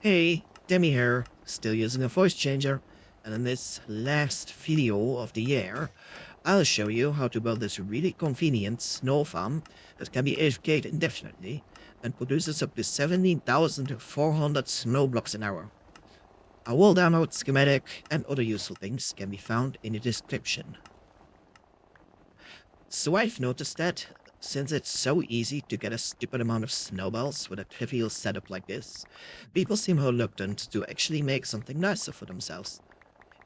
Hey, Demi here, still using a voice changer, and in this last video of the year, I'll show you how to build this really convenient snow farm that can be AFK'd indefinitely and produces up to 17,400 snow blocks an hour. A wall download schematic and other useful things can be found in the description. So I've noticed that, since it's so easy to get a stupid amount of snowballs with a trivial setup like this, people seem reluctant to actually make something nicer for themselves.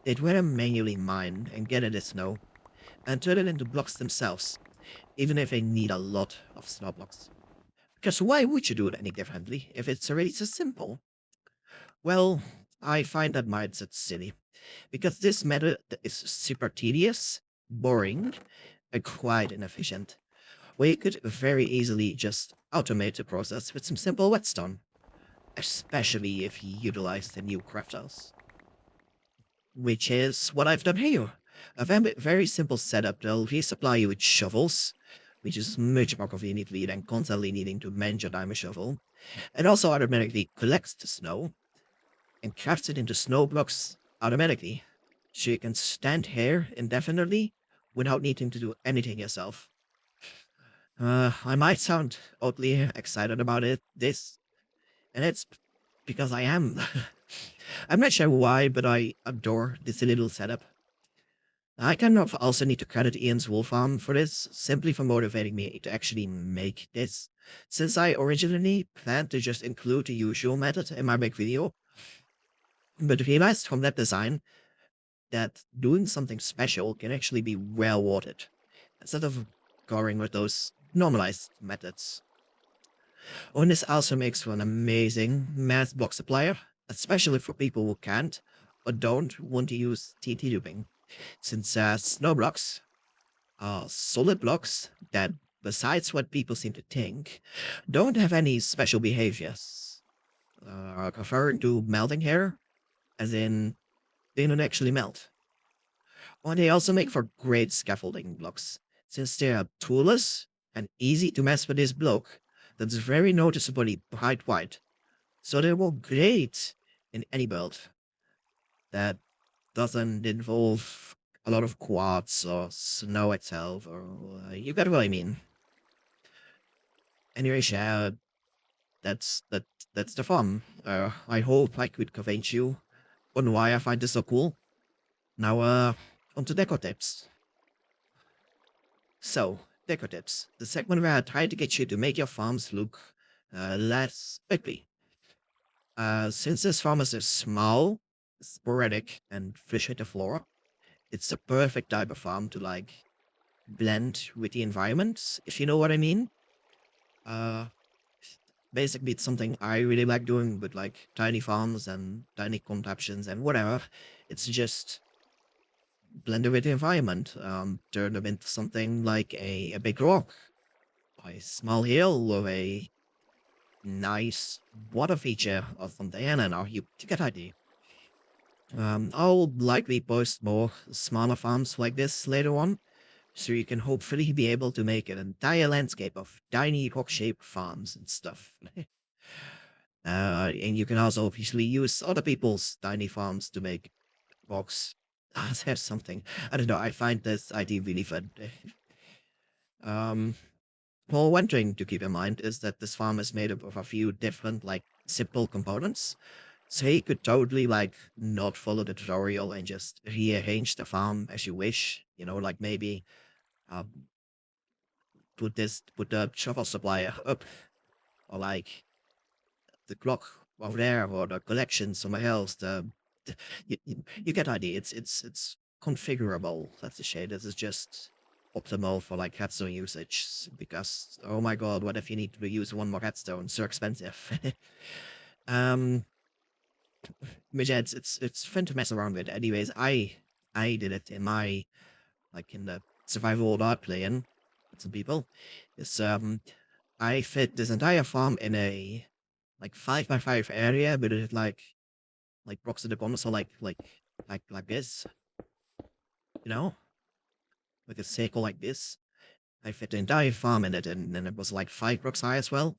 They'd rather manually mine and get the snow, and turn it into blocks themselves, even if they need a lot of snow blocks. Because why would you do it any differently if it's already so simple? Well, I find that mindset silly, because this method is super tedious, boring, and quite inefficient. We could very easily just automate the process with some simple redstone, especially if you utilize the new crafters. Which is what I've done here. A very simple setup that'll resupply you with shovels, which is much more conveniently than constantly needing to mend your diamond shovel. It also automatically collects the snow and crafts it into snow blocks automatically, so you can stand here indefinitely without needing to do anything yourself. I might sound oddly excited about this, and it's because I am. I'm not sure why, but I adore this little setup. I kind of also need to credit Ian's wool farm for this, simply for motivating me to actually make this, since I originally planned to just include the usual method in my big video, but realized from that design that doing something special can actually be well worth it, instead of going with those normalized methods. And this also makes for an amazing math block supplier, especially for people who can't or don't want to use TT tubing, since snow blocks are solid blocks that, besides what people seem to think, don't have any special behaviors. Referring to melting here, as in they don't actually melt. Or they also make for great scaffolding blocks, since they are toolless and easy to mess with this block that's very noticeably bright white. So they work great in any build that doesn't involve a lot of quartz or snow itself, or you get what I mean. Anyway, Shad, that's the fun. I hope I could convince you on why I find this so cool. Now, on to deco tips. So, deco tips, the segment where I try to get you to make your farms look less ugly. Since this farm is so small, sporadic, and fish with the flora, it's the perfect type of farm to like blend with the environment, if you know what I mean. Uh, Basically, it's something I really like doing with like tiny farms and tiny contraptions and whatever. It's just blend it with the environment, turn them into something like a big rock, or a small hill, or a nice water feature or something. I don't know, you get the idea. I'll likely post more smaller farms like this later on, so you can hopefully be able to make an entire landscape of tiny rock-shaped farms and stuff. And you can also obviously use other people's tiny farms to make rocks. There's something. I don't know, I find this idea really fun. Um, well, one thing to keep in mind is that this farm is made up of a few different, like, simple components. So you could totally, like, not follow the tutorial and just rearrange the farm as you wish. You know, like maybe um, put the shovel supplier up, or like the clock over there, or the collection somewhere else. You get the idea. It's configurable. That's the shade. This is just optimal for like redstone usage, because oh my god, what if you need to use one more redstone? So expensive. um, but yeah, it's fun to mess around with. Anyways, I did it in my, like, in the survival art playing with some people. It's I fit this entire farm in a like 5x5 area, but it like blocks in the corner, so like this, you know, like a circle like this. I fit the entire farm in it, and it was like 5 blocks high as well.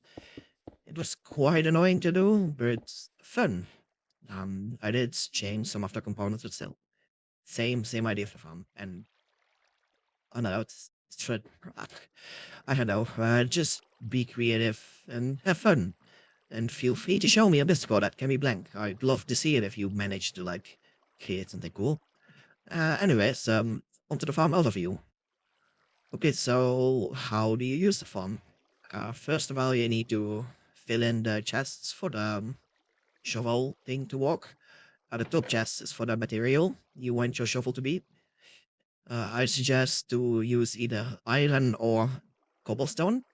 It was quite annoying to do, but it's fun. I did change some of the components, but still, same idea of the farm. And I don't know, it's I don't know, just be creative and have fun. And feel free to show me a Discord that can be blank. I'd love to see it if you manage to like create something cool. Anyways, onto the farm overview. Okay, so how do you use the farm? First of all, you need to fill in the chests for the shovel thing to work. The top chest is for the material you want your shovel to be. I suggest to use either iron or cobblestone.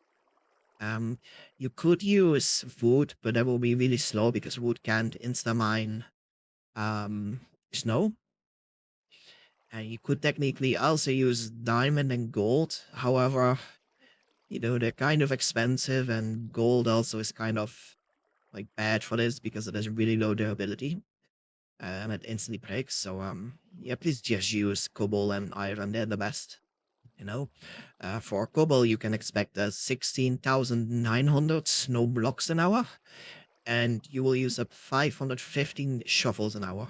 Um, you could use wood, but that will be really slow because wood can't insta-mine um, snow. And you could technically also use diamond and gold. However, they're kind of expensive, and gold also is kind of like bad for this because it has really low durability. And it instantly breaks. So yeah, please just use cobble and iron. They're the best. For cobble, you can expect 16,900 snow blocks an hour, and you will use up 515 shovels an hour.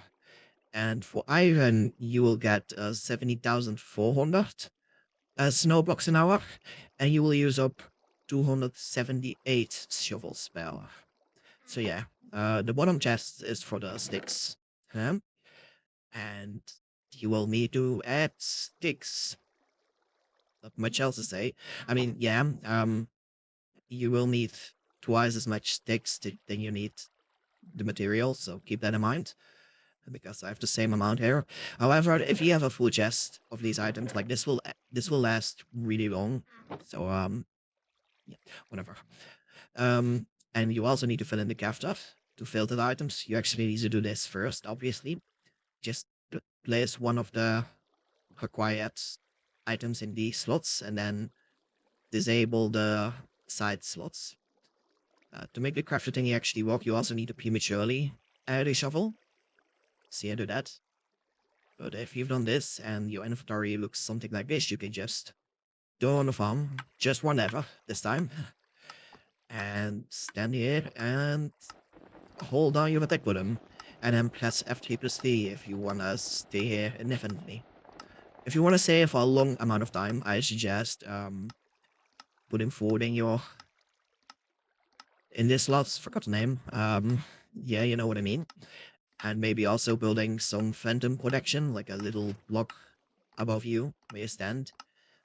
And for iron, you will get 70,400 snow blocks an hour, and you will use up 278 shovels per hour. So yeah, the bottom chest is for the sticks. And you will need to add sticks. Not much else to say. I mean, yeah, you will need twice as much sticks than you need the material, so keep that in mind. Because I have the same amount here. However, if you have a full chest of these items, like this will last really long. So yeah, whatever. Um, and you also need to fill in the crafter to filter the items. You actually need to do this first, obviously. Just place one of the required items in these slots and then disable the side slots. To make the crafter thingy actually work, you also need to prematurely add a shovel. See, I do that. But if you've done this and your inventory looks something like this, you can just go on the farm, just one lever this time, and stand here and hold down your attack button, and then press F3 plus D if you want to stay here indefinitely. If you want to stay for a long amount of time, I suggest putting food in this slots. Forgot the name. Yeah, you know what I mean. And maybe also building some phantom protection, like a little block above you where you stand.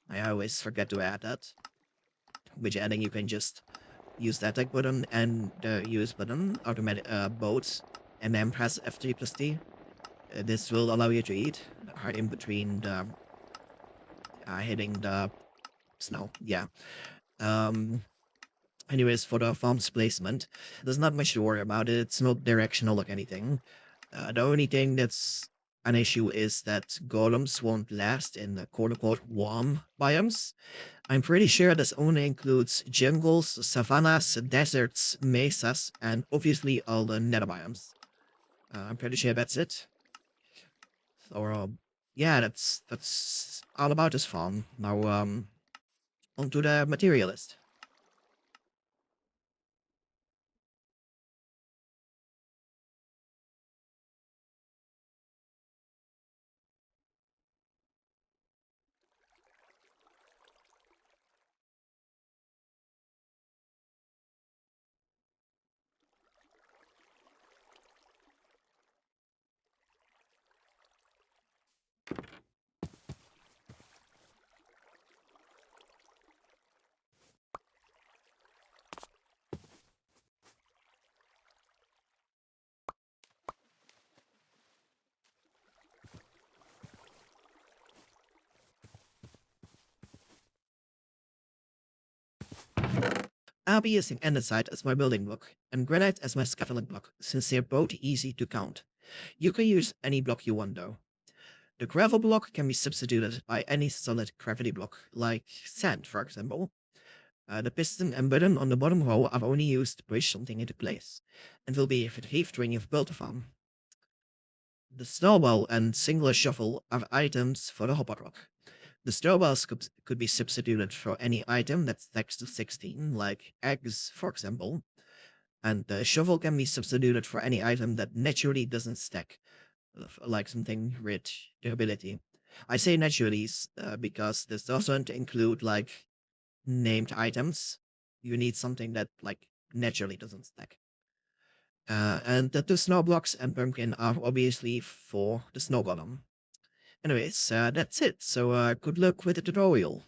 I always forget to add that. Which adding you can just use the attack button and the use button, automatic both, and then press F3 plus D. This will allow you to eat in between the hitting the snow. Yeah. Um. Anyways, for the farm's placement, there's not much to worry about. It's not directional like anything. The only thing that's an issue is that golems won't last in the quote-unquote warm biomes. I'm pretty sure this only includes jungles, savannas, deserts, mesas, and obviously all the nether biomes. I'm pretty sure that's it. Or yeah, that's all about this farm. Now onto the materialist. I'll be using andesite as my building block and granite as my scaffolding block, since they're both easy to count. You can use any block you want though. The gravel block can be substituted by any solid gravity block, like sand for example. The piston and button on the bottom row are only used to push something into place, and will be retrieved when you've built a farm. The snowball and singular shovel are items for the hopper block. The snowballs could be substituted for any item that stacks to 16, like eggs, for example. And the shovel can be substituted for any item that naturally doesn't stack, like something with durability. I say naturally because this doesn't include like named items. You need something that like naturally doesn't stack. And the two snow blocks and pumpkin are obviously for the snow golem. Anyways, that's it. So good luck with the tutorial.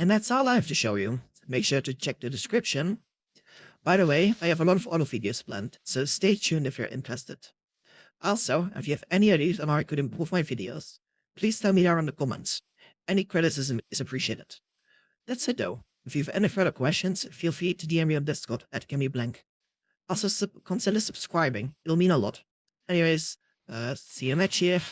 And that's all I have to show you. Make sure to check the description. By the way, I have a lot of other videos planned, so stay tuned if you're interested. Also, if you have any ideas on how I could improve my videos, please tell me there in the comments. Any criticism is appreciated. That's it though. If you have any further questions, feel free to DM me on Discord at GimmyBlank. Also, consider subscribing. It'll mean a lot. Anyways, see you next year.